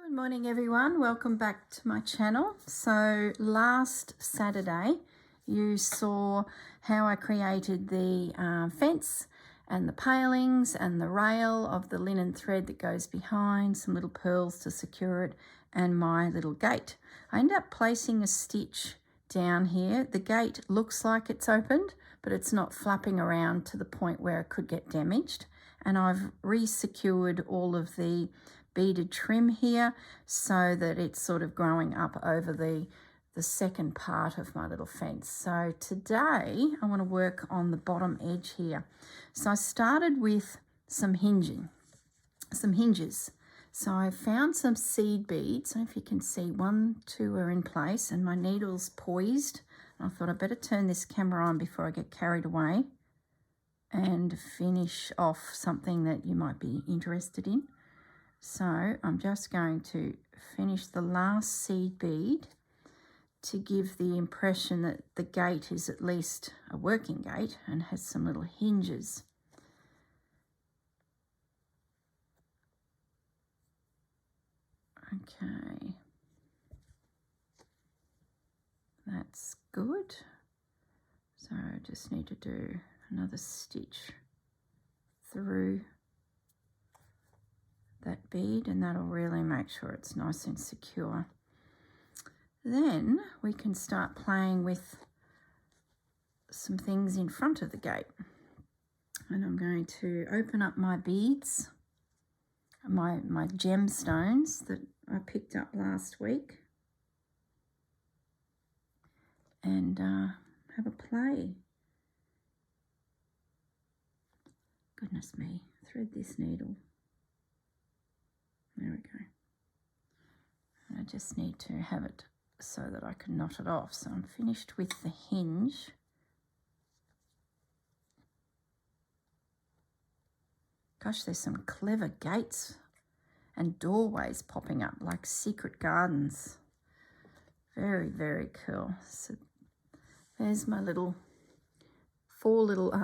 Good morning everyone, welcome back to my channel. So last Saturday you saw how I created the fence and the palings and the rail of the linen thread that goes behind, some little pearls to secure it, and my little gate. I ended up placing a stitch down here. The gate looks like it's opened, but it's not flapping around to the point where it could get damaged. And I've re-secured all of the beaded trim here so that it's sort of growing up over the second part of my little fence. So today I want to work on the bottom edge here. So I started with some hinges. So I found some seed beads. I don't know if you can see, 1, 2 are in place and my needle's poised. I thought I'd better turn this camera on before I get carried away and finish off something that you might be interested in. So I'm just going to finish the last seed bead to give the impression that the gate is at least a working gate and has some little hinges. Okay, that's good. So I just need to do another stitch through that bead and that'll really make sure it's nice and secure. Then we can start playing with some things in front of the gate. And I'm going to open up my beads, my gemstones that I picked up last week, and have a play. Goodness me, thread this needle. There we go. I just need to have it so that I can knot it off. So I'm finished with the hinge. Gosh, there's some clever gates and doorways popping up like secret gardens. Very, very cool. So there's my little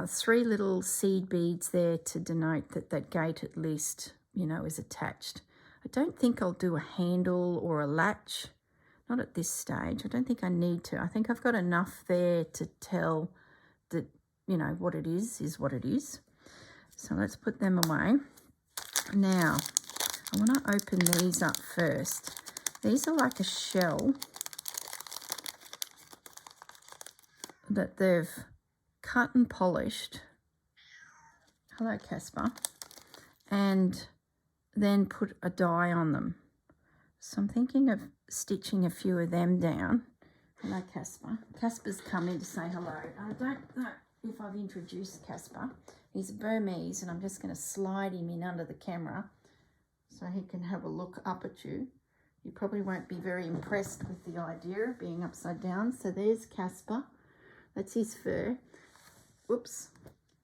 three little seed beads there to denote that that gate at least, you know, is attached. I don't think I'll do a handle or a latch, not at this stage. I don't think I need to. I think I've got enough there to tell that, you know, what it is what it is. So let's put them away. Now, I want to open these up first. These are like a shell that they've cut and polished. Hello, Casper. And then put a die on them. So I'm thinking of stitching a few of them down. Hello, Casper. Casper's come in to say hello. I don't know if I've introduced Casper. He's Burmese and I'm just going to slide him in under the camera so he can have a look up at you. You probably won't be very impressed with the idea of being upside down. So there's Casper. That's his fur. Whoops.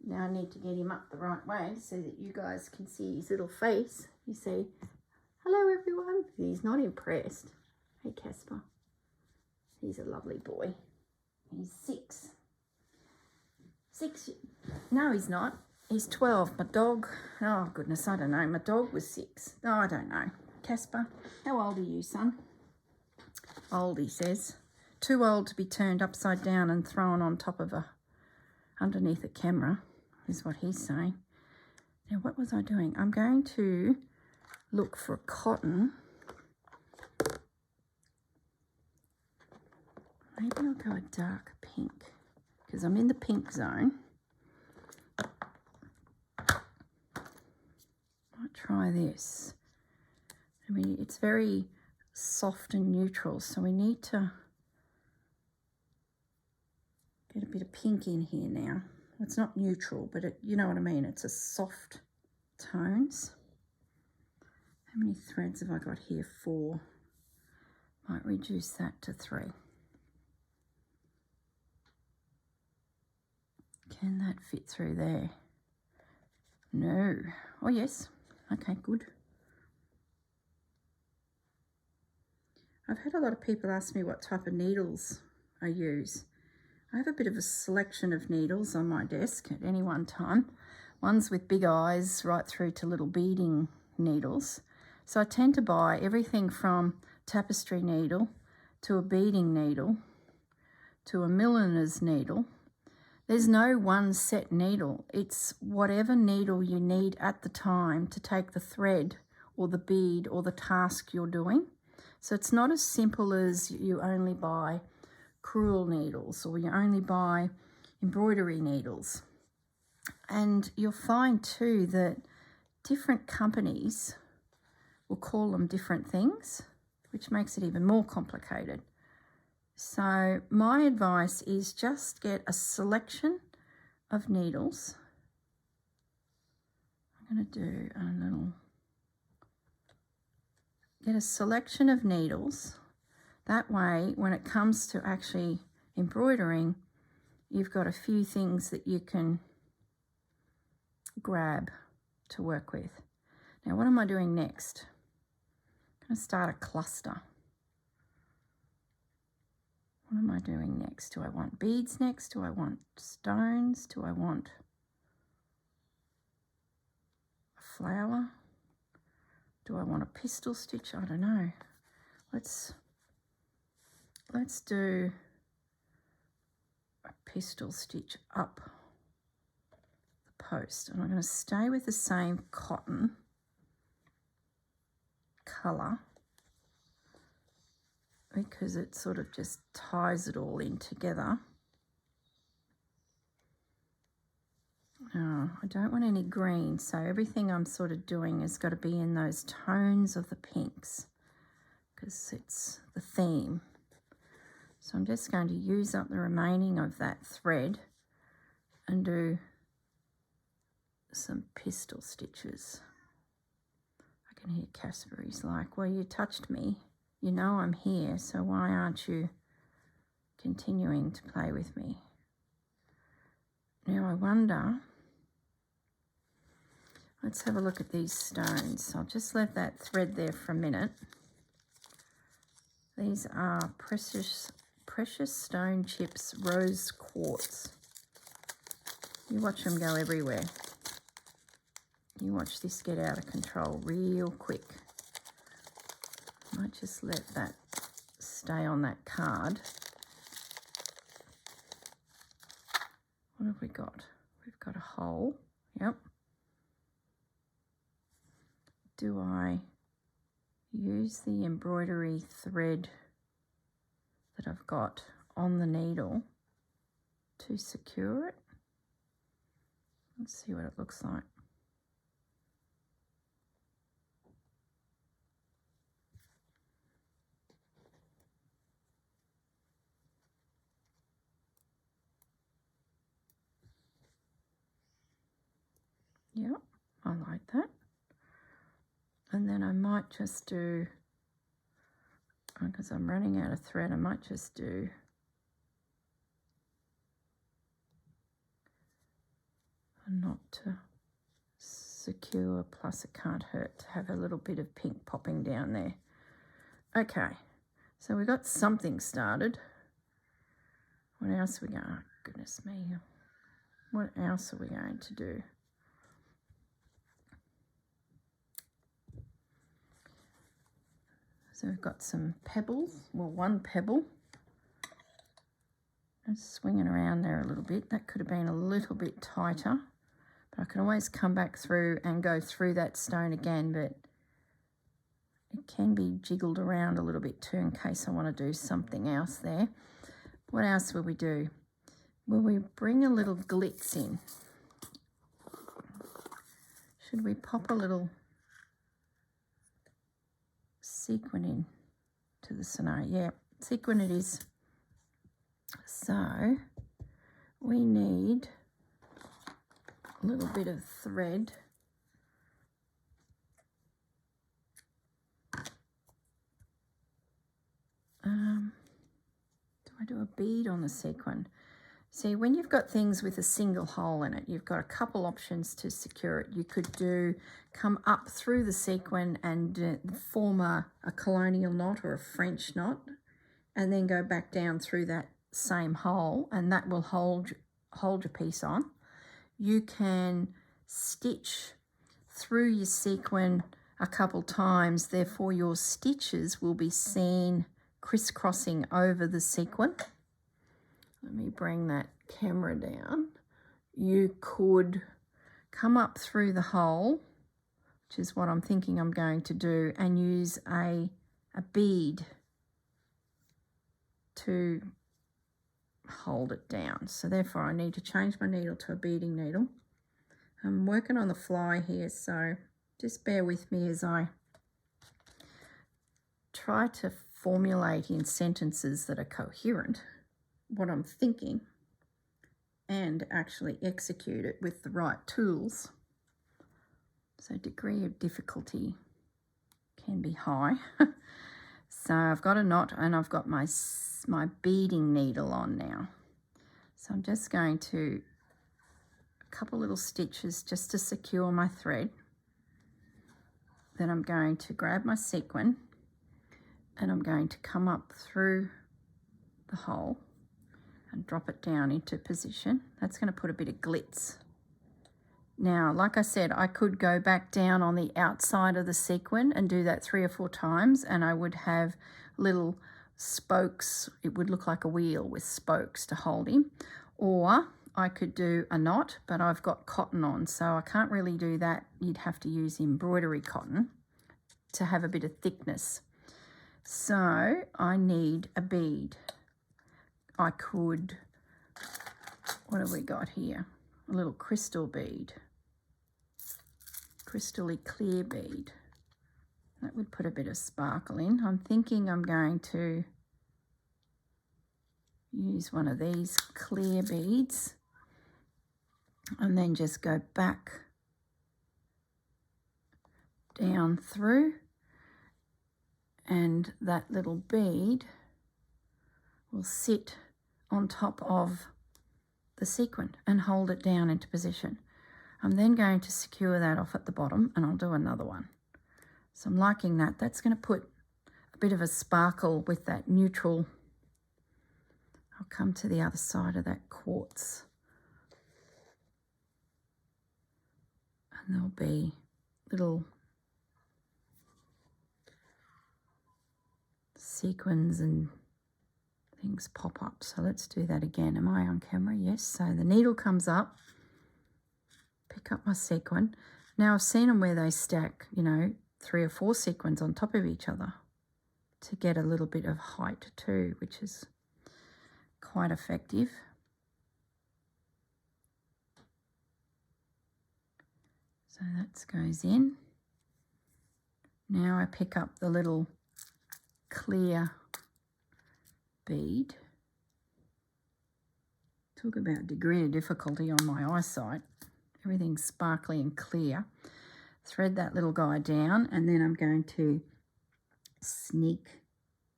Now I need to get him up the right way so that you guys can see his little face. You say, hello everyone. He's not impressed. Hey Casper. He's a lovely boy. He's 6. No, he's not. He's 12. My dog, oh goodness, I don't know. My dog was 6. Oh, I don't know. Casper, how old are you, son? Old, he says. Too old to be turned upside down and thrown on top of underneath a camera, is what he's saying. Now, what was I doing? I'm going to look for cotton. Maybe I'll go a dark pink because I'm in the pink zone. Might try this. I mean, it's very soft and neutral, so we need to get a bit of pink in here now. It's not neutral, but you know what I mean. It's a soft tones. How many threads have I got here? 4. Might reduce that to 3. Can that fit through there? No. Oh, yes. Okay, good. I've had a lot of people ask me what type of needles I use. I have a bit of a selection of needles on my desk at any one time. Ones with big eyes right through to little beading needles. So I tend to buy everything from tapestry needle to a beading needle to a milliner's needle. There's no one set needle. It's whatever needle you need at the time to take the thread or the bead or the task you're doing. So it's not as simple as you only buy crewel needles or you only buy embroidery needles. And you'll find too that different companies will call them different things, which makes it even more complicated. So my advice is just get a selection of needles. I'm going to do a little, get a selection of needles. That way, when it comes to actually embroidering, you've got a few things that you can grab to work with. Now, what am I doing next? I'm going to start a cluster. What am I doing next? Do I want beads next? Do I want stones? Do I want a flower? Do I want a pistol stitch? I don't know. Let's do a pistol stitch up the post. And I'm going to stay with the same cotton colour, because it sort of just ties it all in together. Oh, I don't want any green, so everything I'm sort of doing has got to be in those tones of the pinks because it's the theme. So I'm just going to use up the remaining of that thread and do some pistol stitches. I can hear Casper. He's like, well, you touched me. You know I'm here, so why aren't you continuing to play with me? Now I wonder, let's have a look at these stones. I'll just let that thread there for a minute. These are precious stone chips, rose quartz. You watch them go everywhere. You watch this get out of control real quick. Might just let that stay on that card. What have we got? We've got a hole. Yep. Do I use the embroidery thread that I've got on the needle to secure it? Let's see what it looks like. Yep, I like that. And then I might just do, because I'm running out of thread, I might just do a knot to secure, plus it can't hurt to have a little bit of pink popping down there. Okay, so we got something started. What else are we going, oh, goodness me. What else are we going to do? So we've got some pebbles, well, one pebble. Just swinging around there a little bit. That could have been a little bit tighter, but I can always come back through and go through that stone again, but it can be jiggled around a little bit too in case I want to do something else there. What else will we do? Will we bring a little glitz in? Should we pop a little sequin in to the scenario? Yeah, sequin it is. So we need a little bit of thread. Do I do a bead on the sequin? See, when you've got things with a single hole in it, you've got a couple options to secure it. You could come up through the sequin and form a colonial knot or a French knot, and then go back down through that same hole, and that will hold your piece on. You can stitch through your sequin a couple times, therefore your stitches will be seen crisscrossing over the sequin. Let me bring that camera down. You could come up through the hole, which is what I'm thinking I'm going to do, and use a bead to hold it down. So therefore I need to change my needle to a beading needle. I'm working on the fly here, so just bear with me as I try to formulate in sentences that are coherent what I'm thinking and actually execute it with the right tools. So degree of difficulty can be high. So I've got a knot and I've got my beading needle on now. So I'm just going to a couple little stitches just to secure my thread. Then I'm going to grab my sequin and I'm going to come up through the hole and drop it down into position. That's going to put a bit of glitz. Now, like I said, I could go back down on the outside of the sequin and do that 3 or 4 times, and I would have little spokes. It would look like a wheel with spokes to hold him. Or I could do a knot, but I've got cotton on, so I can't really do that. You'd have to use embroidery cotton to have a bit of thickness. So I need a bead. I could, what have we got here? A little crystal bead. Crystally clear bead. That would put a bit of sparkle in. I'm thinking I'm going to use one of these clear beads and then just go back down through, and that little bead will sit on top of the sequin and hold it down into position. I'm then going to secure that off at the bottom, and I'll do another one. So I'm liking that. That's going to put a bit of a sparkle with that neutral. I'll come to the other side of that quartz. And there'll be little sequins and things pop up. So let's do that again. Am I on camera? Yes. So the needle comes up, pick up my sequin. Now I've seen them where they stack, 3 or 4 sequins on top of each other to get a little bit of height too, which is quite effective. So that goes in. Now I pick up the little clear bead. Talk about degree of difficulty on my eyesight. Everything's sparkly and clear. Thread that little guy down, and then I'm going to sneak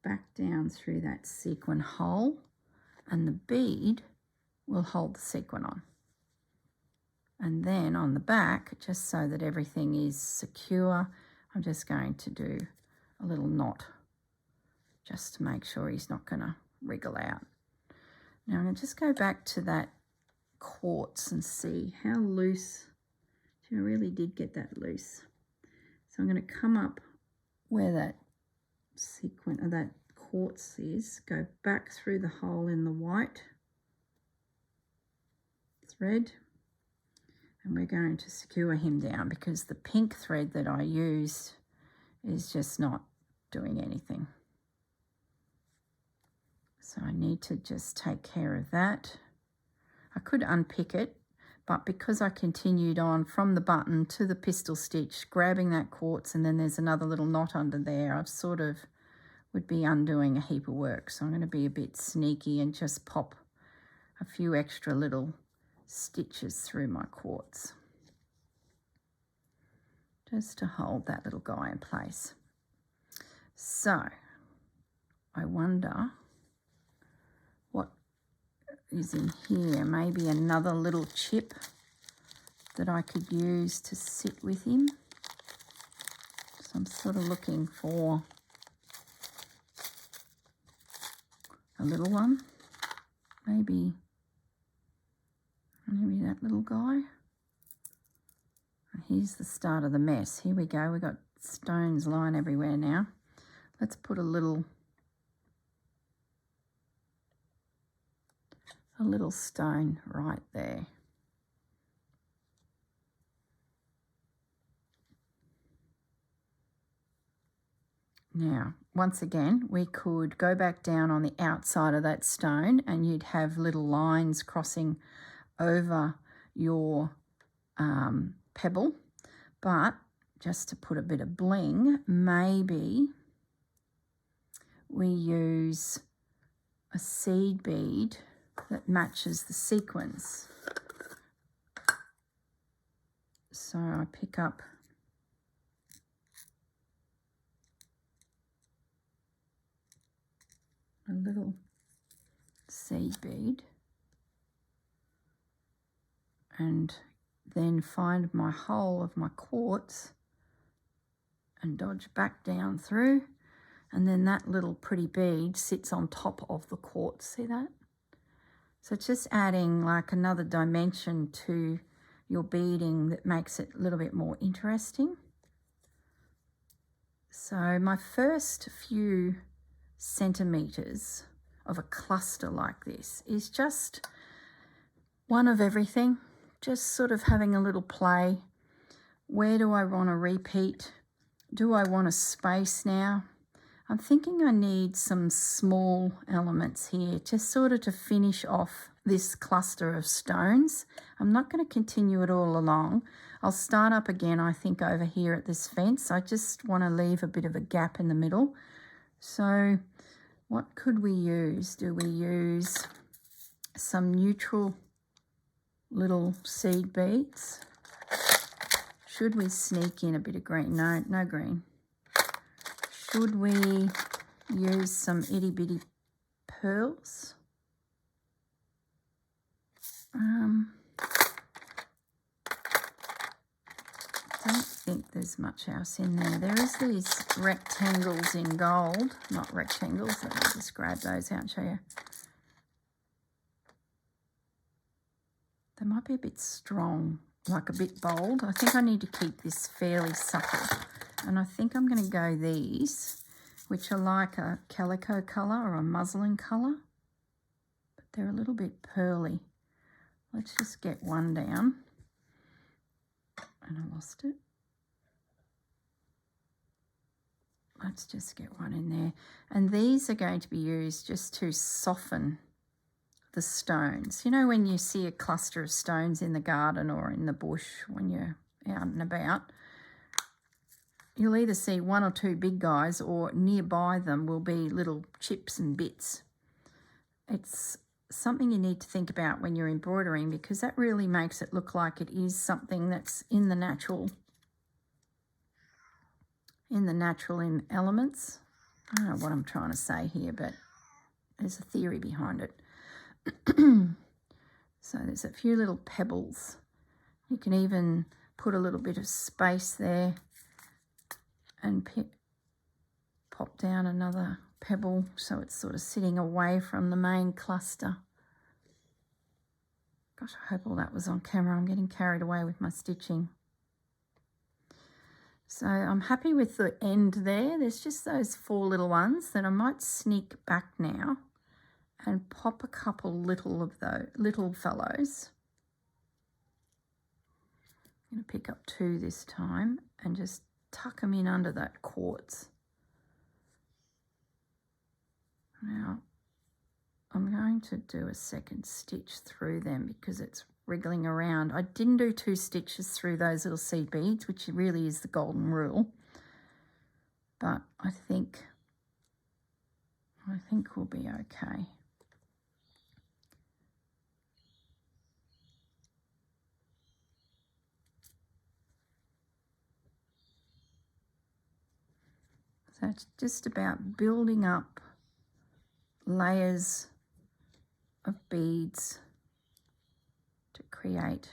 back down through that sequin hole, and the bead will hold the sequin on. And then on the back, just so that everything is secure, I'm just going to do a little knot just to make sure he's not going to wriggle out. Now I'm going to just go back to that quartz and see how loose. I really did get that loose. So I'm going to come up where that sequin or that quartz is, go back through the hole in the white thread, and we're going to secure him down because the pink thread that I used is just not doing anything. So I need to just take care of that. I could unpick it, but because I continued on from the button to the pistol stitch, grabbing that quartz, and then there's another little knot under there, I've sort of would be undoing a heap of work. So I'm going to be a bit sneaky and just pop a few extra little stitches through my quartz just to hold that little guy in place. So I wonder what is in here. Maybe another little chip that I could use to sit with him. So I'm sort of looking for a little one. Maybe that little guy. Here's the start of the mess. Here we go. We've got stones lying everywhere now. Let's put a little stone right there. Now, once again, we could go back down on the outside of that stone and you'd have little lines crossing over your pebble. But just to put a bit of bling, maybe we use a seed bead that matches the sequins. So I pick up a little seed bead and then find my hole of my quartz and dodge back down through, and then that little pretty bead sits on top of the quartz. See that? So it's just adding like another dimension to your beading that makes it a little bit more interesting. So my first few centimeters of a cluster like this is just one of everything, just sort of having a little play. Where do I want to repeat? Do I want a space now? I'm thinking I need some small elements here, just sort of to finish off this cluster of stones. I'm not going to continue it all along. I'll start up again, I think, over here at this fence. I just want to leave a bit of a gap in the middle. So what could we use? Do we use some neutral little seed beads? Should we sneak in a bit of green? No, no green. Should we use some itty bitty pearls? Don't think there's much else in there. There is these rectangles in gold, not rectangles. Let me just grab those out and show you. They might be a bit strong, like a bit bold. I think I need to keep this fairly supple. And I think I'm going to go these, which are like a calico colour or a muslin colour, but they're a little bit pearly. Let's just get one down. And I lost it. Let's just get one in there. And these are going to be used just to soften the stones. You know, when you see a cluster of stones in the garden or in the bush when you're out and about, you'll either see one or two big guys or nearby them will be little chips and bits. It's something you need to think about when you're embroidering, because that really makes it look like it is something that's in the natural elements. I don't know what I'm trying to say here, but there's a theory behind it. So there's a few little pebbles. You can even put a little bit of space there and pop down another pebble so it's sort of sitting away from the main cluster. Gosh, I hope all that was on camera. I'm getting carried away with my stitching. So I'm happy with the end there. There's just those four little ones that I might sneak back now and pop a couple little of those little fellows. I'm going to pick up two this time and just tuck them in under that quartz. Now I'm going to do a second stitch through them because it's wriggling around. I didn't do 2 stitches through those little seed beads, which really is the golden rule, but I think we'll be okay. So it's just about building up layers of beads to create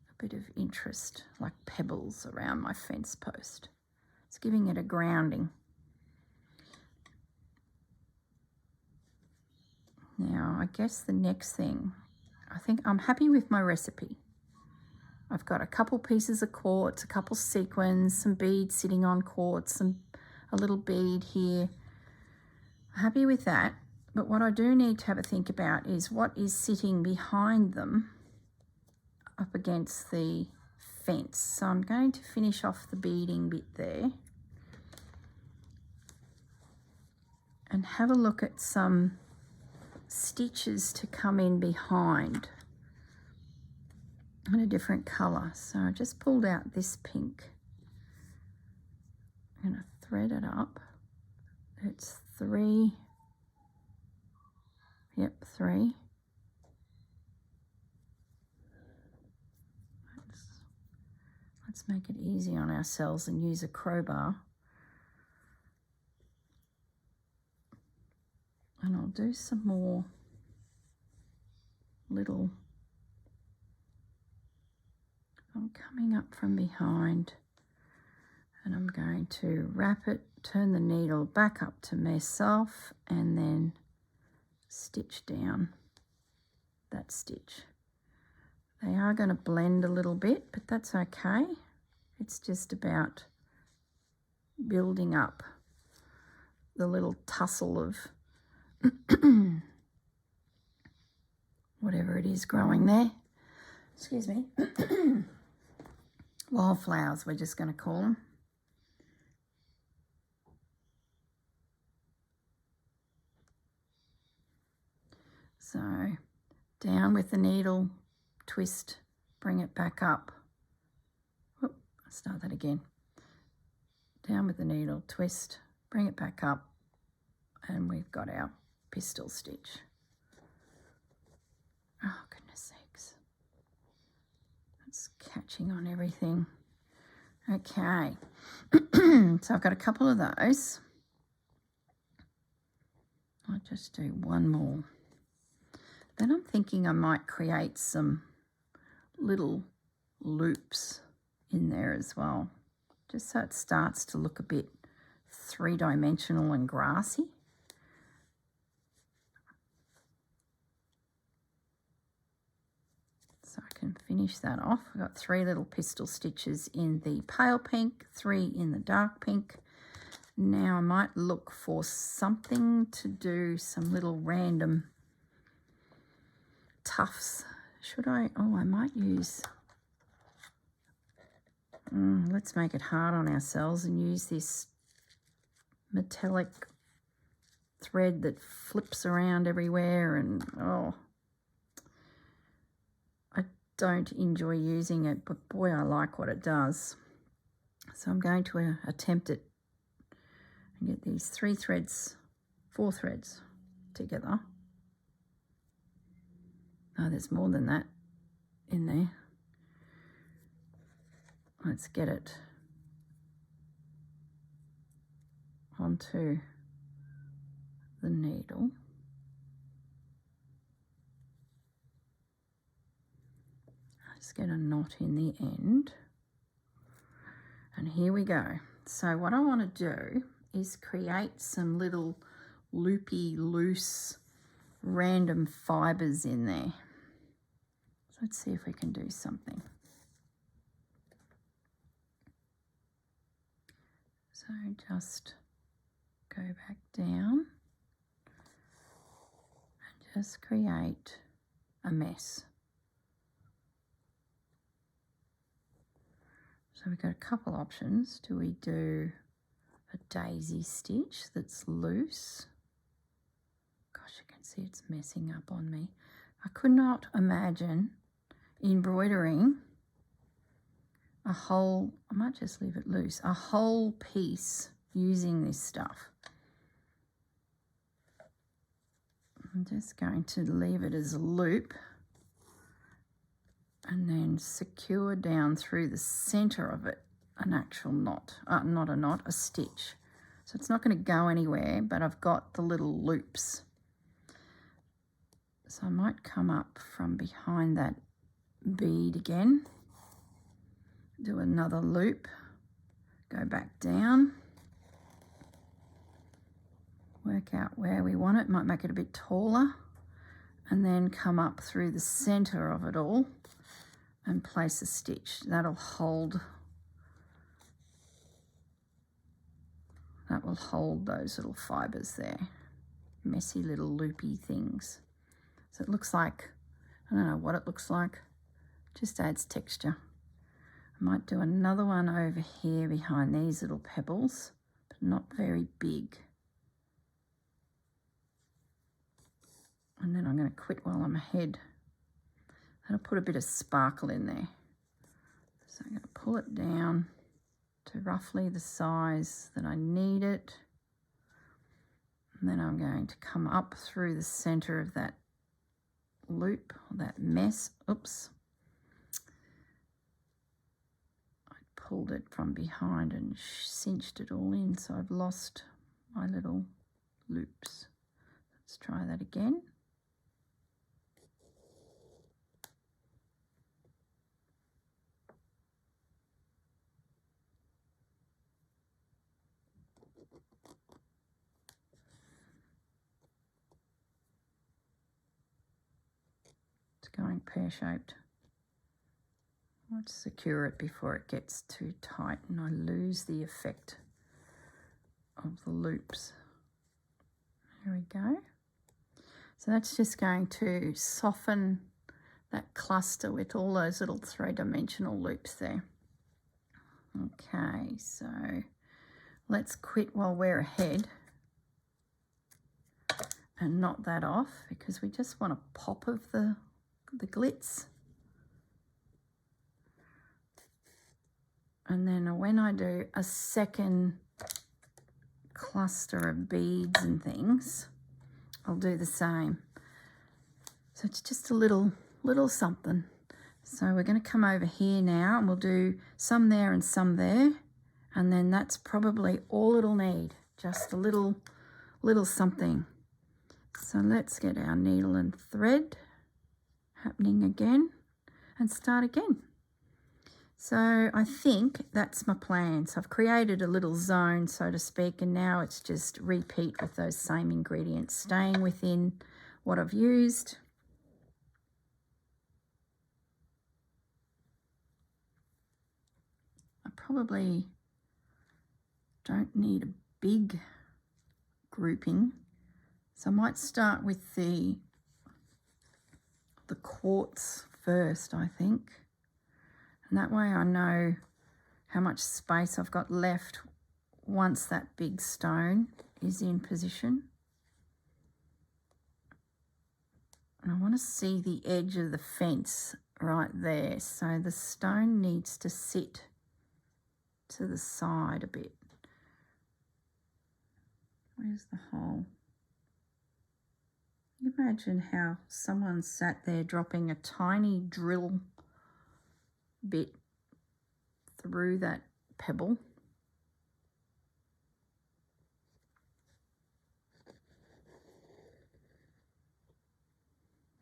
a bit of interest, like pebbles around my fence post. It's giving it a grounding. Now, I guess the next thing, I think I'm happy with my recipe. I've got a couple pieces of quartz, a couple sequins, some beads sitting on quartz, and a little bead here. Happy with that, but what I do need to have a think about is what is sitting behind them up against the fence. So I'm going to finish off the beading bit there and have a look at some stitches to come in behind in a different colour. So I just pulled out this pink. I'm going to thread it up. It's 3. Yep, 3. Let's make it easy on ourselves and use a crowbar. And I'll do some more little, I'm coming up from behind and I'm going to wrap it, turn the needle back up to myself and then stitch down that stitch. They are going to blend a little bit, but that's okay. It's just about building up the little tussle of whatever it is growing there. Excuse me. Wildflowers, we're just going to call them. So down with the needle, twist, bring it back up. Whoop, I'll start that again. Down with the needle, twist, bring it back up, and we've got our pistol stitch. Oh, goodness sakes. That's catching on everything. Okay. So I've got a couple of those. I'll just do one more. Then I'm thinking I might create some little loops in there as well, just so it starts to look a bit three-dimensional and grassy. So I can finish that off. I've got 3 little pistol stitches in the pale pink, 3 in the dark pink. Now I might look for something to do, some little random tufts. Should I? Oh, I might use, let's make it hard on ourselves and use this metallic thread that flips around everywhere, and oh, I don't enjoy using it, but boy, I like what it does. So I'm going to attempt it and get these 4 threads together. Oh, there's more than that in there. Let's get it onto the needle. Just get a knot in the end. And here we go. So what I want to do is create some little loopy, loose, random fibers in there. So let's see if we can do something. So just go back down and just create a mess. So we've got a couple options. Do we do a daisy stitch that's loose? Gosh, you can see it's messing up on me. I could not imagine embroidering a whole, I might just leave it loose, a whole piece using this stuff. I'm just going to leave it as a loop and then secure down through the center of it an actual knot, not a knot, a stitch. So it's not going to go anywhere, but I've got the little loops. So I might come up from behind that bead again, do another loop, go back down, work out where we want it, might make it a bit taller, and then come up through the center of it all and place a stitch. That'll hold, that will hold those little fibres there. Messy little loopy things. So it looks like, I don't know what it looks like, just adds texture. I might do another one over here behind these little pebbles, but not very big. And then I'm going to quit while I'm ahead. That'll put a bit of sparkle in there. So I'm going to pull it down to roughly the size that I need it. And then I'm going to come up through the center of that loop, or that mess. Oops. I pulled it from behind and cinched it all in, so I've lost my little loops. Let's try that again. Going pear-shaped. Let's secure it before it gets too tight and I lose the effect of the loops. There we go. So that's just going to soften that cluster with all those little three-dimensional loops there. Okay, so let's quit while we're ahead and knot that off, because we just want a pop of the glitz. And then when I do a second cluster of beads and things, I'll do the same. So it's just a little something. So we're going to come over here now and we'll do some there and some there, and then that's probably all it'll need, just a little something. So let's get our needle and thread happening again and start again. So I think that's my plan. So I've created a little zone, so to speak, and now it's just repeat with those same ingredients, staying within what I've used. I probably don't need a big grouping, so I might start with the quartz first, I think. And that way I know how much space I've got left once that big stone is in position. And I want to see the edge of the fence right there. So the stone needs to sit to the side a bit. Where's the hole? Imagine how someone sat there dropping a tiny drill bit through that pebble.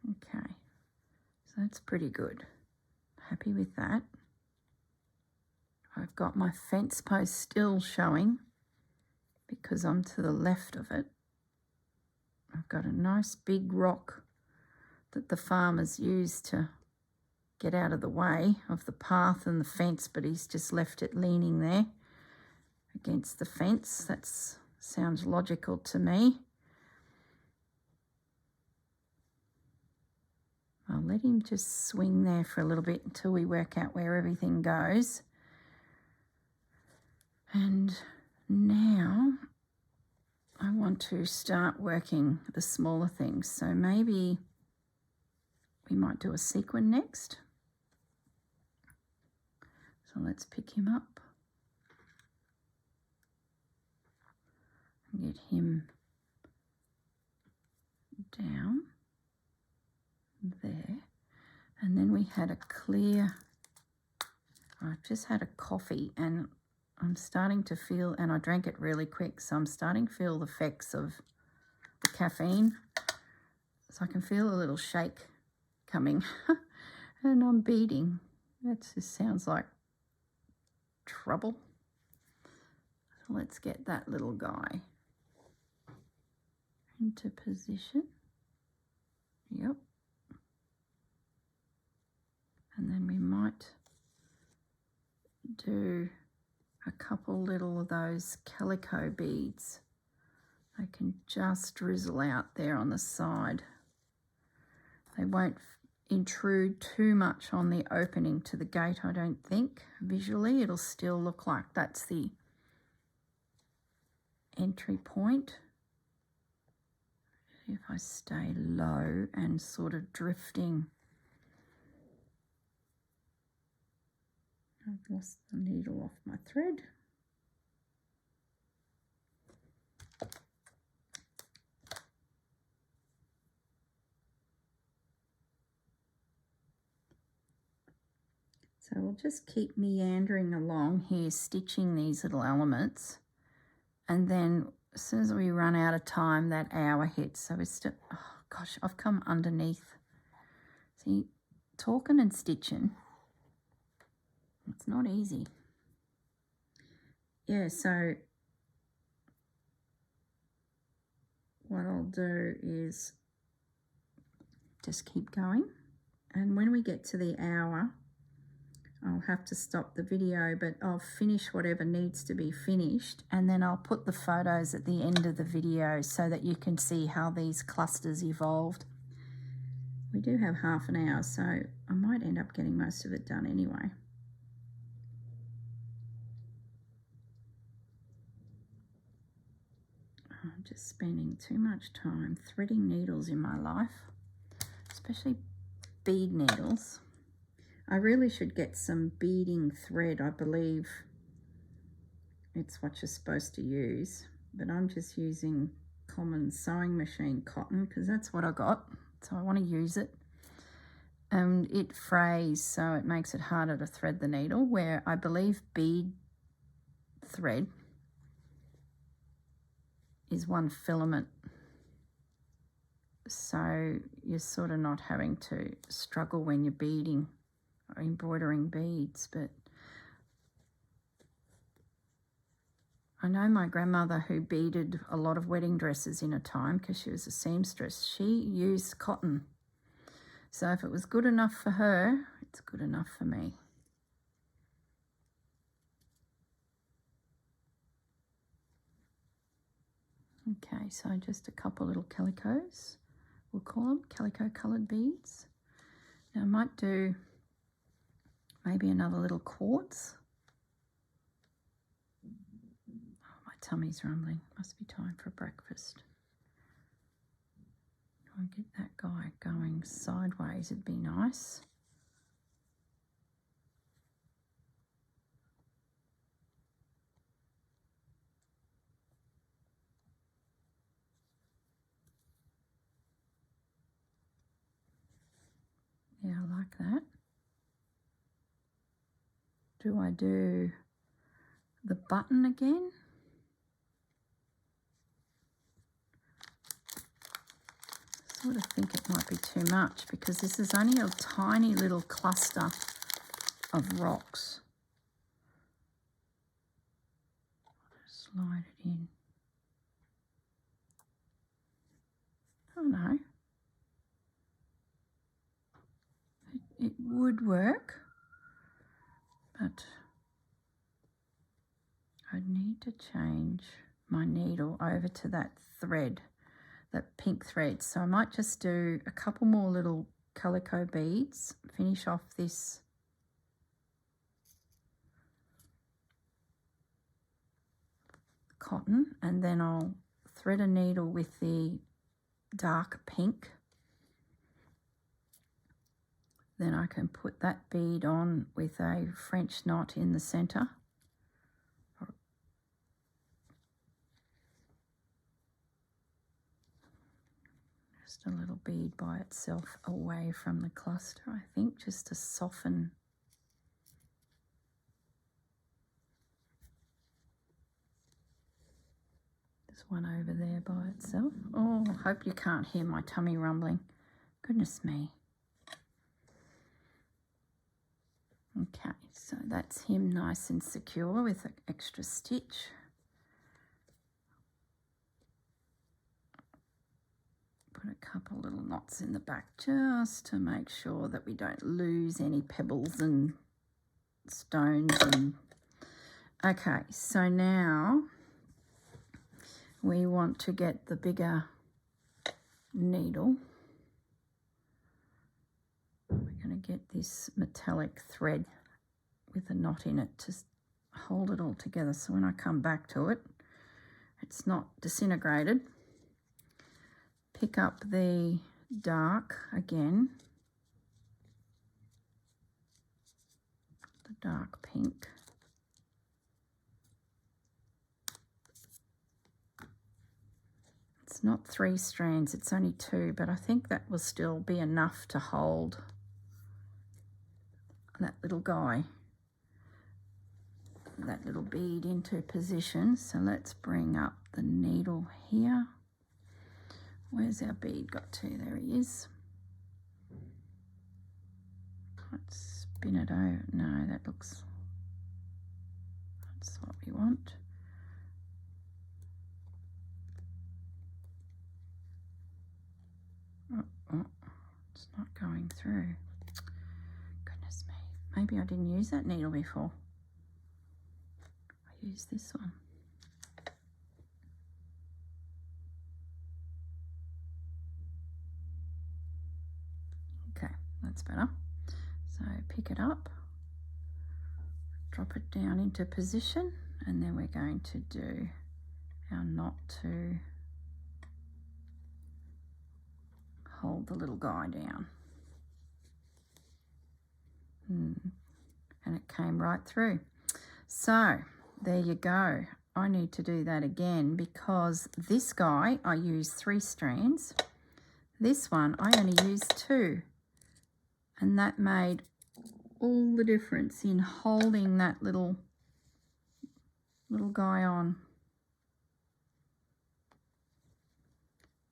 Okay, so that's pretty good. Happy with that. I've got my fence post still showing because I'm to the left of it. I've got a nice big rock that the farmers use to get out of the way of the path and the fence, but he's just left it leaning there against the fence. That sounds logical to me. I'll let him just swing there for a little bit until we work out where everything goes. And now I want to start working the smaller things. So maybe we might do a sequin next. So let's pick him up and get him down there. And then we had a clear, I've just had a coffee and I'm starting to feel, and I drank it really quick, so I'm starting to feel the effects of the caffeine. So I can feel a little shake coming and I'm beading. That just sounds like trouble. So let's get that little guy into position. Yep. And then we might do a couple little of those calico beads. They can just drizzle out there on the side. They won't intrude too much on the opening to the gate, I don't think. Visually, it'll still look like that's the entry point. If I stay low and sort of drifting. I've lost the needle off my thread. So we'll just keep meandering along here, stitching these little elements. And then as soon as we run out of time, that hour hits. So we're still, oh gosh, I've come underneath. See, talking and stitching, it's not easy. Yeah, so what I'll do is just keep going. And when we get to the hour, I'll have to stop the video, but I'll finish whatever needs to be finished, and then I'll put the photos at the end of the video so that you can see how these clusters evolved. We do have half an hour, so I might end up getting most of it done anyway. I'm just spending too much time threading needles in my life, especially bead needles. I really should get some beading thread. I believe it's what you're supposed to use, but I'm just using common sewing machine cotton because that's what I got, so I want to use it. And it frays, so it makes it harder to thread the needle, where I believe bead thread is one filament, so you're sort of not having to struggle when you're beading or embroidering beads. But I know my grandmother, who beaded a lot of wedding dresses in a time because she was a seamstress, she used cotton. So if it was good enough for her, it's good enough for me. Okay, so just a couple little calicos, we'll call them calico coloured beads. Now I might do maybe another little quartz. Oh, my tummy's rumbling. Must be time for breakfast. Try and get that guy going sideways, it'd be nice. Yeah, I like that. Do I do the button again? I sort of think it might be too much because this is only a tiny little cluster of rocks. Slide it in. Oh no. It would work, but I'd need to change my needle over to that thread, that pink thread. So I might just do a couple more little calico beads, finish off this cotton, and then I'll thread a needle with the dark pink. Then I can put that bead on with a French knot in the centre. Just a little bead by itself away from the cluster, I think, just to soften. There's one over there by itself. Oh, I hope you can't hear my tummy rumbling. Goodness me. Okay, so that's him nice and secure with an extra stitch. Put Put a couple little knots in the back just to make sure that we don't lose any pebbles and stones. And okay, so now we want to get the bigger needle. We're going to get this metallic thread with a knot in it to hold it all together, so when I come back to it, it's not disintegrated. Pick up the dark again, the dark pink. It's not 3 strands, it's only 2, but I think that will still be enough to hold that little guy, that little bead into position. So let's bring up the needle here. Where's our bead got to? There he is. Let's spin it over. No, that's what we want. Oh, it's not going through. Goodness me. Maybe I didn't use that needle before. I used this one. Okay, that's better. So pick it up, drop it down into position, and then we're going to do our knot to hold the little guy down. And it came right through. So there you go. I need to do that again because this guy I used 3 strands. This one I only used 2. And that made all the difference in holding that little guy on.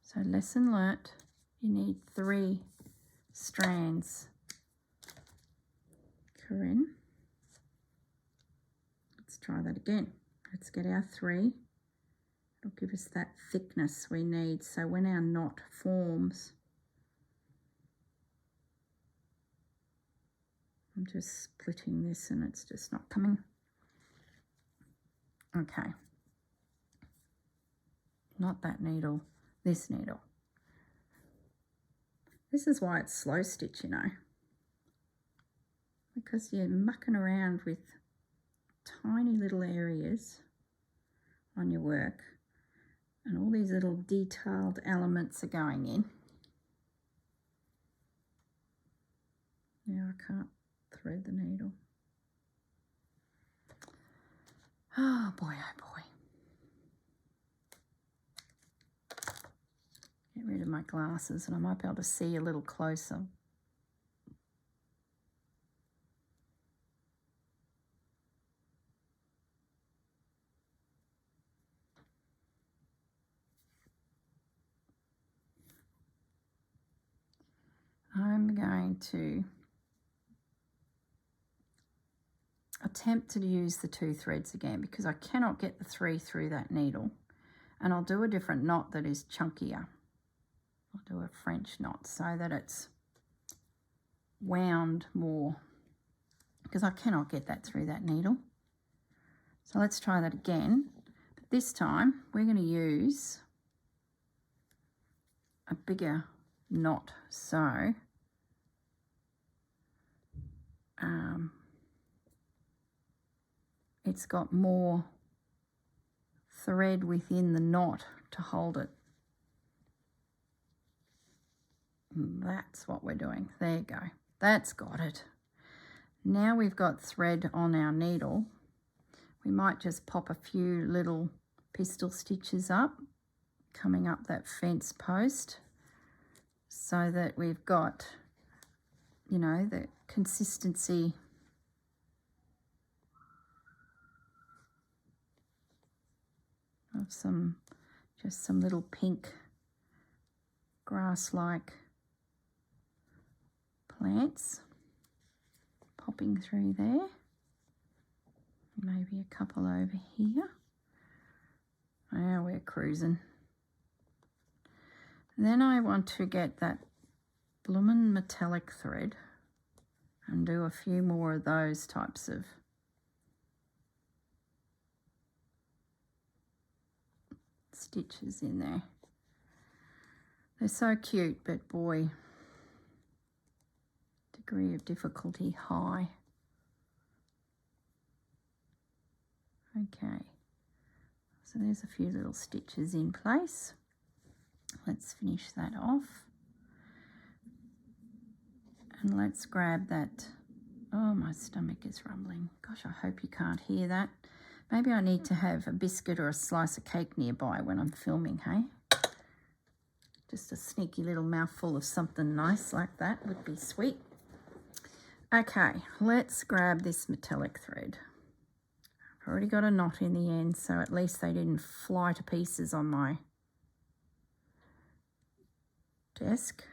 So lesson learnt, you need 3 strands. Corrine, let's try that again. Let's get our 3. It'll give us that thickness we need. So when our knot forms, I'm just splitting this and it's just not coming. Okay. Not that needle, this needle. This is why it's slow stitch, you know, because you're mucking around with tiny little areas on your work and all these little detailed elements are going in. Now I can't thread the needle. Oh boy, oh boy. Get rid of my glasses and I might be able to see a little closer. I'm going to attempt to use the 2 threads again because I cannot get the 3 through that needle, and I'll do a different knot that is chunkier. I'll do a French knot so that it's wound more because I cannot get that through that needle. So let's try that again, but this time we're going to use a bigger knot. So it's got more thread within the knot to hold it. That's what we're doing. There you go. That's got it. Now we've got thread on our needle. We might just pop a few little pistol stitches up, coming up that fence post, so that we've got, you know, the consistency of just some little pink grass-like plants popping through there. Maybe a couple over here. Now we're cruising. And then I want to get that bloomin' metallic thread and do a few more of those types of stitches in there. They're so cute, but boy, degree of difficulty high. Okay, so there's a few little stitches in place. Let's finish that off. And let's grab that. Oh, my stomach is rumbling. Gosh, I hope you can't hear that. Maybe I need to have a biscuit or a slice of cake nearby when I'm filming, hey? Just a sneaky little mouthful of something nice like that would be sweet. Okay, let's grab this metallic thread. I've already got a knot in the end, so at least they didn't fly to pieces on my desk.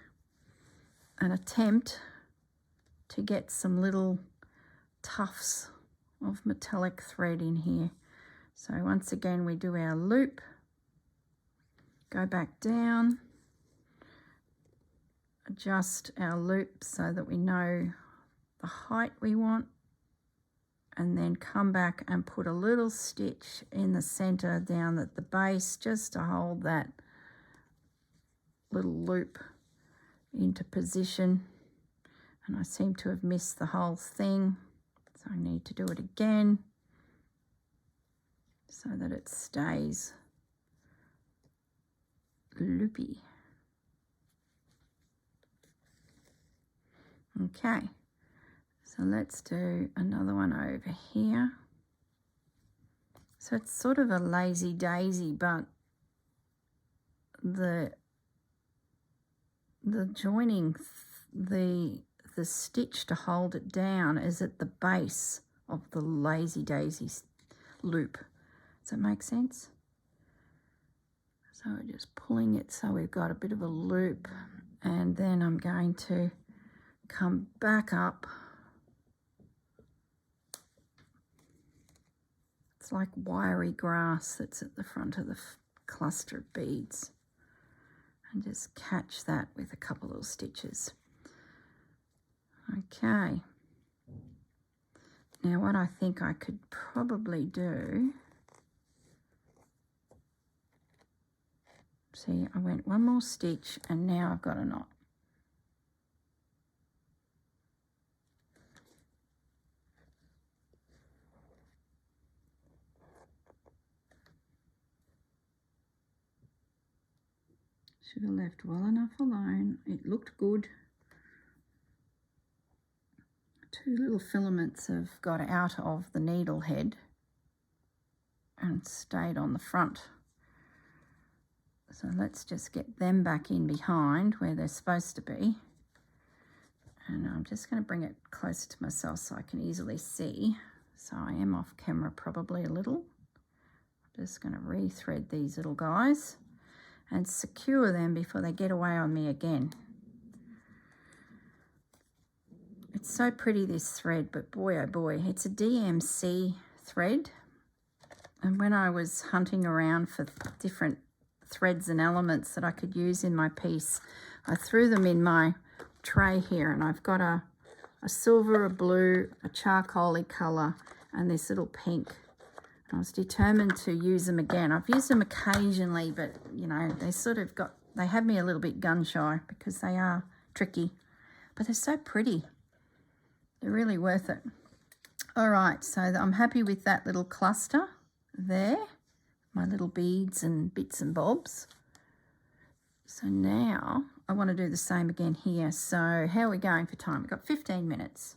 An attempt to get some little tufts of metallic thread in here. So once again, we do our loop, go back down, adjust our loop so that we know the height we want, and then come back and put a little stitch in the center down at the base just to hold that little loop into position. And I seem to have missed the whole thing, so I need to do it again so that it stays loopy. Okay, so let's do another one over here. So it's sort of a lazy daisy, but the joining, the stitch to hold it down is at the base of the lazy daisy loop. Does that make sense? So we're just pulling it so we've got a bit of a loop, and then I'm going to come back up. It's like wiry grass that's at the front of the cluster of beads, and just catch that with a couple little stitches. Okay, now what I think I could probably do, see, I went one more stitch and now I've got a knot. Should have left well enough alone. It looked good. Two little filaments have got out of the needle head and stayed on the front. So let's just get them back in behind where they're supposed to be. And I'm just going to bring it closer to myself so I can easily see. So I am off camera probably a little. I'm just going to rethread these little guys and secure them before they get away on me again. It's so pretty, this thread, but boy oh boy, it's a DMC thread. And when I was hunting around for different threads and elements that I could use in my piece, I threw them in my tray here, and I've got a silver, a blue, a charcoaly colour, and this little pink. I was determined to use them again. I've used them occasionally, but you know, they have me a little bit gun shy because they are tricky, but they're so pretty. They're really worth it. All right, so I'm happy with that little cluster there, my little beads and bits and bobs. So now I want to do the same again here. So how are we going for time? We've got 15 minutes.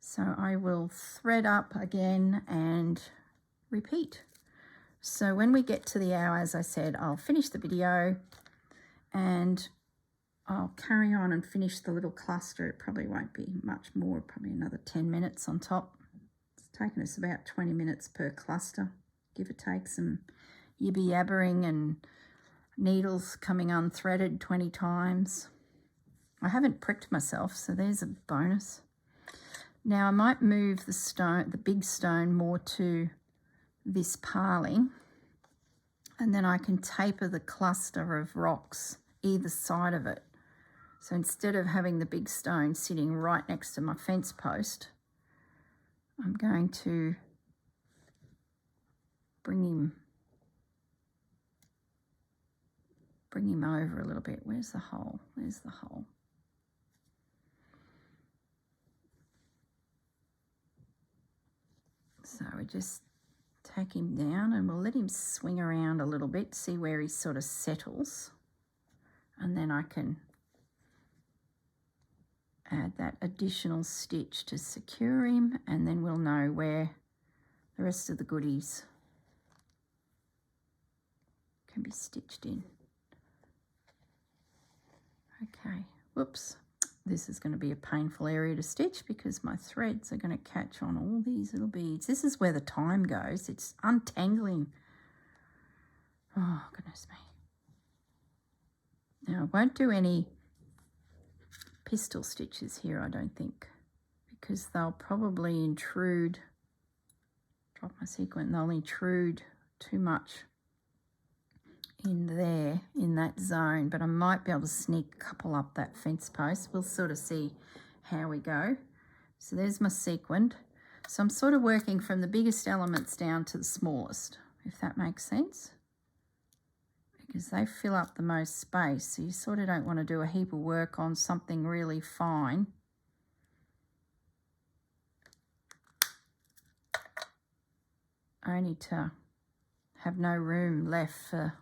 So I will thread up again and repeat. So when we get to the hour, as I said, I'll finish the video and I'll carry on and finish the little cluster. It probably won't be much more, probably another 10 minutes on top. It's taken us about 20 minutes per cluster, give or take some yibby yabbering and needles coming unthreaded 20 times. I haven't pricked myself, so there's a bonus. Now I might move the big stone more to this paling, and then I can taper the cluster of rocks either side of it. So instead of having the big stone sitting right next to my fence post, I'm going to bring him over a little bit. Where's the hole? There's the hole. So we just take him down and we'll let him swing around a little bit, see where he sort of settles. And then I can add that additional stitch to secure him, and then we'll know where the rest of the goodies can be stitched in. Okay, whoops. This is going to be a painful area to stitch because my threads are going to catch on all these little beads. This is where the time goes. It's untangling. Oh, goodness me. Now, I won't do any pistol stitches here, I don't think, because they'll probably intrude. Drop my sequin. They'll intrude too much in there, in that zone, but I might be able to sneak a couple up that fence post. We'll sort of see how we go. So there's my sequined. So I'm sort of working from the biggest elements down to the smallest, if that makes sense, because they fill up the most space. So you sort of don't want to do a heap of work on something really fine. Only to have no room left for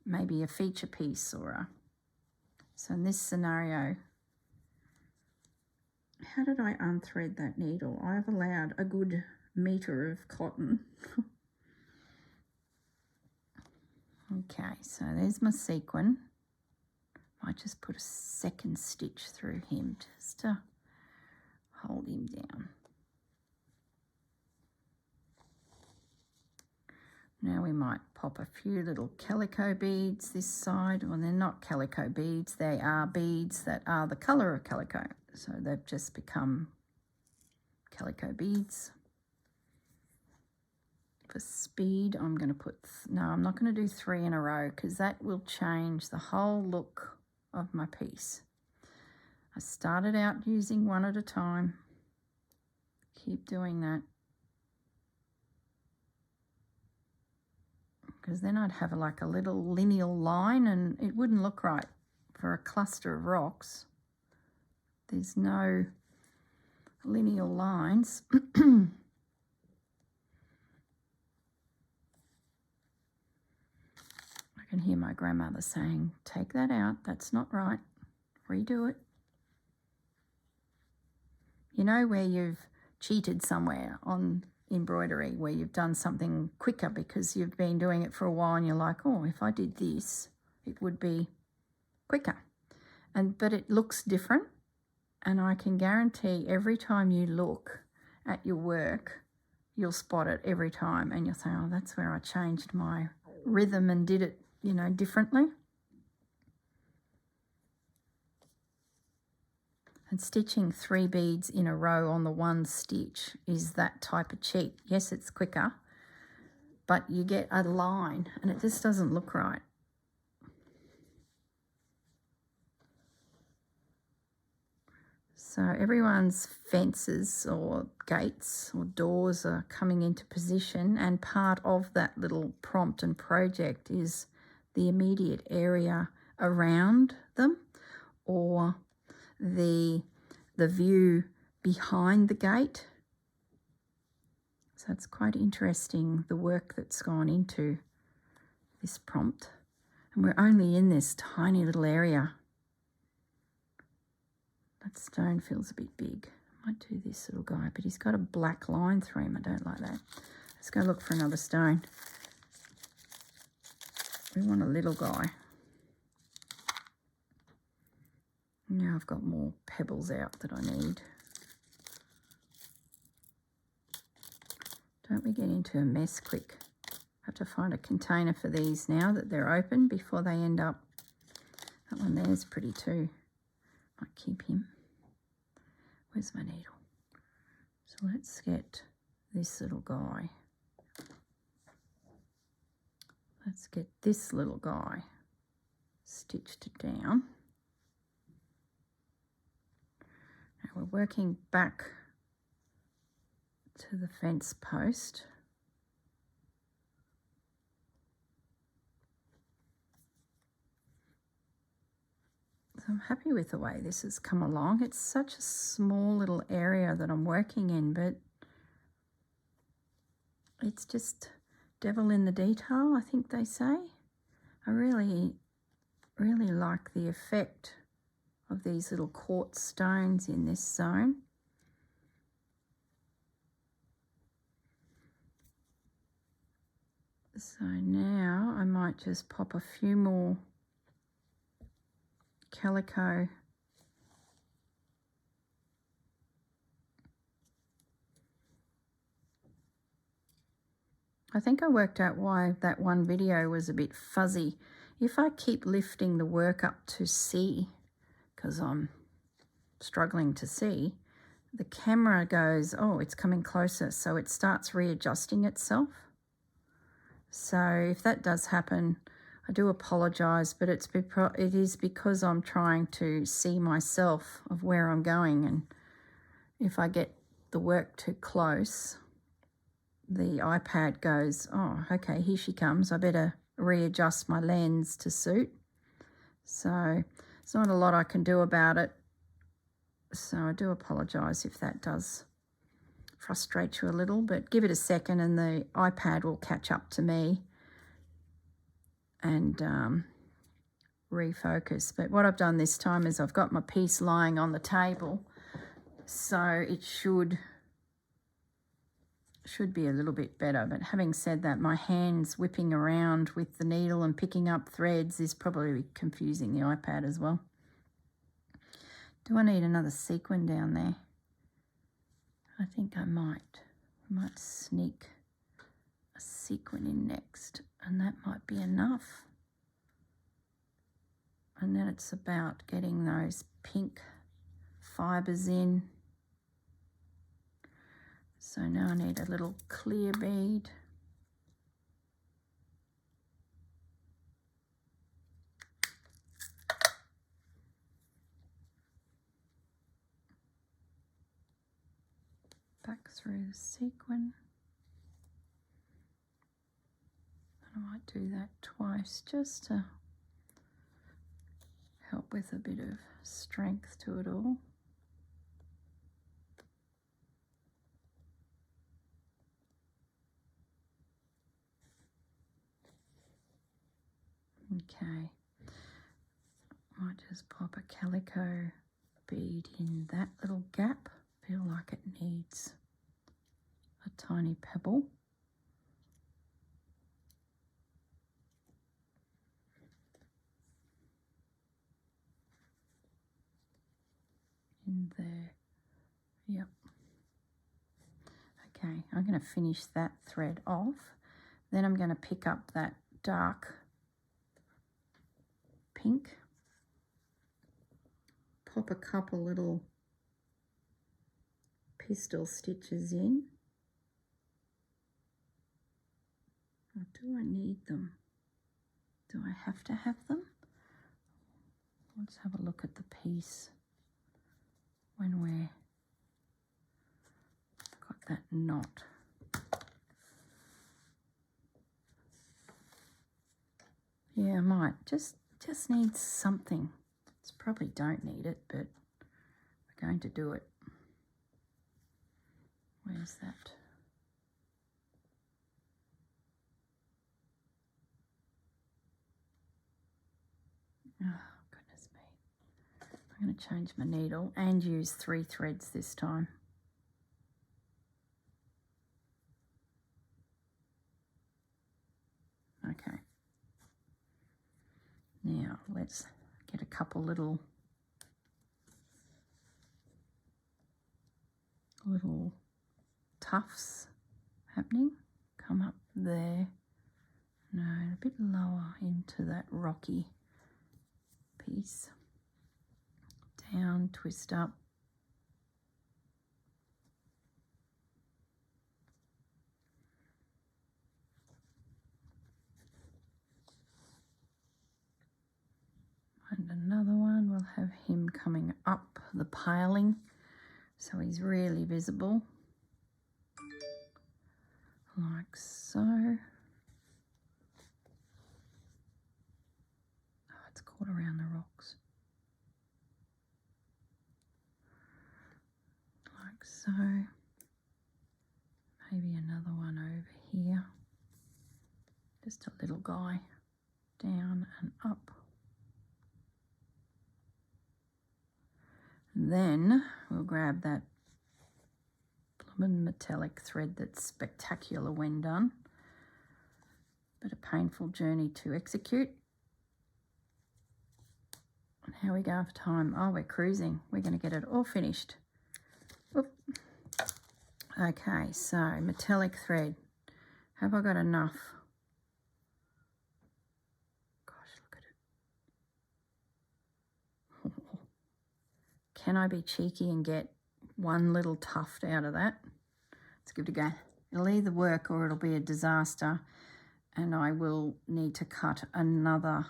maybe a feature piece or a... So in this scenario, how did I unthread that needle? I've allowed a good metre of cotton. Okay, so there's my sequin. Might just put a second stitch through him just to hold him down. Now we might pop a few little calico beads this side. Well, they're not calico beads. They are beads that are the colour of calico. So they've just become calico beads. For speed, I'm going to put... No, I'm not going to do 3 in a row because that will change the whole look of my piece. I started out using 1 at a time. Keep doing that. Because then I'd have like a little lineal line and it wouldn't look right for a cluster of rocks. There's no lineal lines. I can hear my grandmother saying, take that out, that's not right, redo it. You know where you've cheated somewhere on embroidery, where you've done something quicker because you've been doing it for a while and you're like, oh, if I did this, it would be quicker. But it looks different, and I can guarantee every time you look at your work, you'll spot it every time and you'll say, oh, that's where I changed my rhythm and did it, you know, differently. And stitching 3 beads in a row on the one stitch is that type of cheat. Yes, it's quicker, but you get a line and it just doesn't look right. So everyone's fences or gates or doors are coming into position, and part of that little prompt and project is the immediate area around them, or the view behind the gate. So it's quite interesting, the work that's gone into this prompt. And we're only in this tiny little area. That stone feels a bit big. I might do this little guy, but he's got a black line through him. I don't like that. Let's go look for another stone. We want a little guy. Now I've got more pebbles out that I need. Don't we get into a mess quick? I have to find a container for these now that they're open before they end up. That one there is pretty too. Might keep him. Where's my needle? So let's get this little guy. Let's get this little guy. stitched down. Now we're working back to the fence post. So I'm happy with the way this has come along. It's such a small little area that I'm working in, but it's just devil in the detail, I think they say. I really like the effect of these little quartz stones in this zone. So now I might just pop a few more calico I think I worked out why that one video was a bit fuzzy. If I keep lifting the work up to see, because I'm struggling to see, the camera goes, oh, it's coming closer, so it starts readjusting itself. So if that does happen, I do apologise, but it is because I'm trying to see myself of where I'm going, and if I get the work too close, the iPad goes, oh, okay, here she comes. I better readjust my lens to suit. So there's not a lot I can do about it. So I do apologise if that does frustrate you a little, but give it a second and the iPad will catch up to me and refocus. But what I've done this time is I've got my piece lying on the table, so it should be a little bit better. But having said that, my hands whipping around with the needle and picking up threads is probably confusing the iPad as well. Do I need another sequin down there? I think I might. I might sneak a sequin in next, and that might be enough. And then it's about getting those pink fibres in. So now I need a little clear bead. Back through the sequin. And I might do that twice just to help with a bit of strength to it all. Okay, might just pop a calico bead in that little gap. Feel like it needs a tiny pebble. In there, yep. Okay, I'm going to finish that thread off. Then I'm going to pick up that dark pink, pop a couple little pistol stitches in. Or do I need them? Do I have to have them? Let's have a look at the piece when we're got that knot. Yeah, I might. Just needs something. It's probably don't need it, but we're going to do it. Where's that? Oh, goodness me. I'm going to change my needle and use 3 threads this time. Okay. Now let's get a couple little tufts happening. Come up there. No, a bit lower into that rocky piece. Down, twist up. coming up the paling so he's really visible, like so. Oh, it's caught around the rocks. Like so. Maybe another one over here. Just a little guy, down and up. And then we'll grab that blooming metallic thread that's spectacular when done, but a painful journey to execute. And how we go for time? Oh, we're cruising. We're going to get it all finished. Oop. Okay, so metallic thread. Have I got enough? Gosh, look at it. Can I be cheeky and get one little tuft out of that? Let's give it a go. It'll either work or it'll be a disaster, and I will need to cut another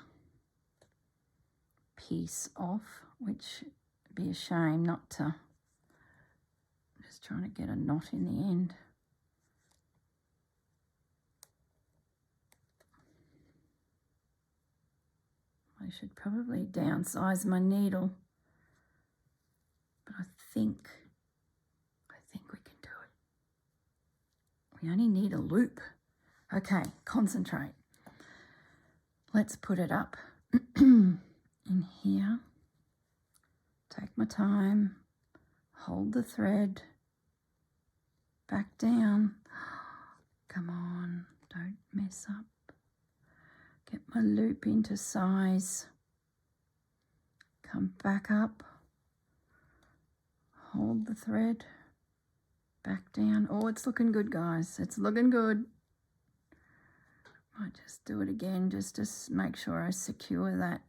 piece off, which would be a shame not to. Just trying to get a knot in the end. I should probably downsize my needle, but I think we can do it. We only need a loop. Okay, concentrate. Let's put it up in here. Take my time, hold the thread, back down. Come on, don't mess up. Get my loop into size. Come back up. Hold the thread. Back down. Oh, it's looking good, guys. It's looking good. Might just do it again just to make sure I secure that.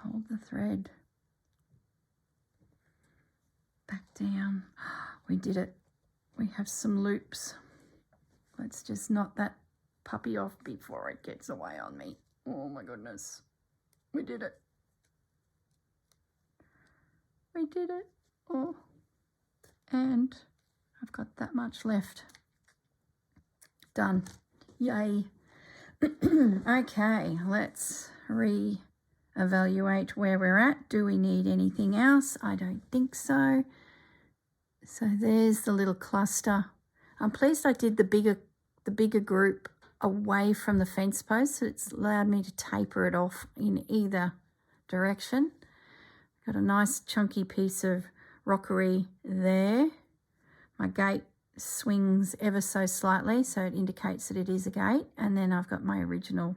Hold the thread. Back down. We did it. We have some loops. Let's just knot that puppy off before it gets away on me. Oh my goodness. We did it. We did it. Oh. And I've got that much left. Done. Yay. Okay, let's re-evaluate where we're at. Do we need anything else? I don't think so. So there's the little cluster. I'm pleased I did the bigger group away from the fence post, so it's allowed me to taper it off in either direction. Got a nice chunky piece of rockery there. My gate swings ever so slightly, so it indicates that it is a gate. And then I've got my original.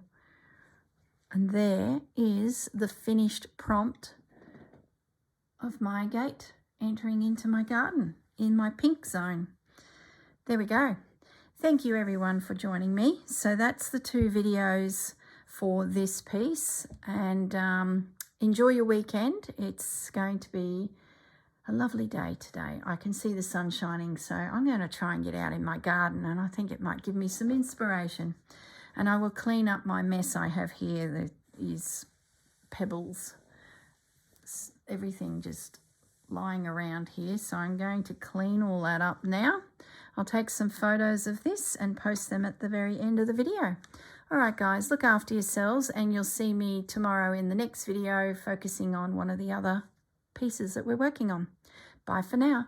And there is the finished prompt of my gate entering into my garden in my pink zone. There we go. Thank you everyone for joining me. So that's the 2 videos for this piece, and enjoy your weekend. It's going to be a lovely day today. I can see the sun shining, so I'm going to try and get out in my garden, and I think it might give me some inspiration. And I will clean up my mess I have here. There is pebbles, everything just lying around here, so I'm going to clean all that up now. I'll take some photos of this and post them at the very end of the video. All right, guys, look after yourselves, and you'll see me tomorrow in the next video focusing on one of the other pieces that we're working on. Bye for now.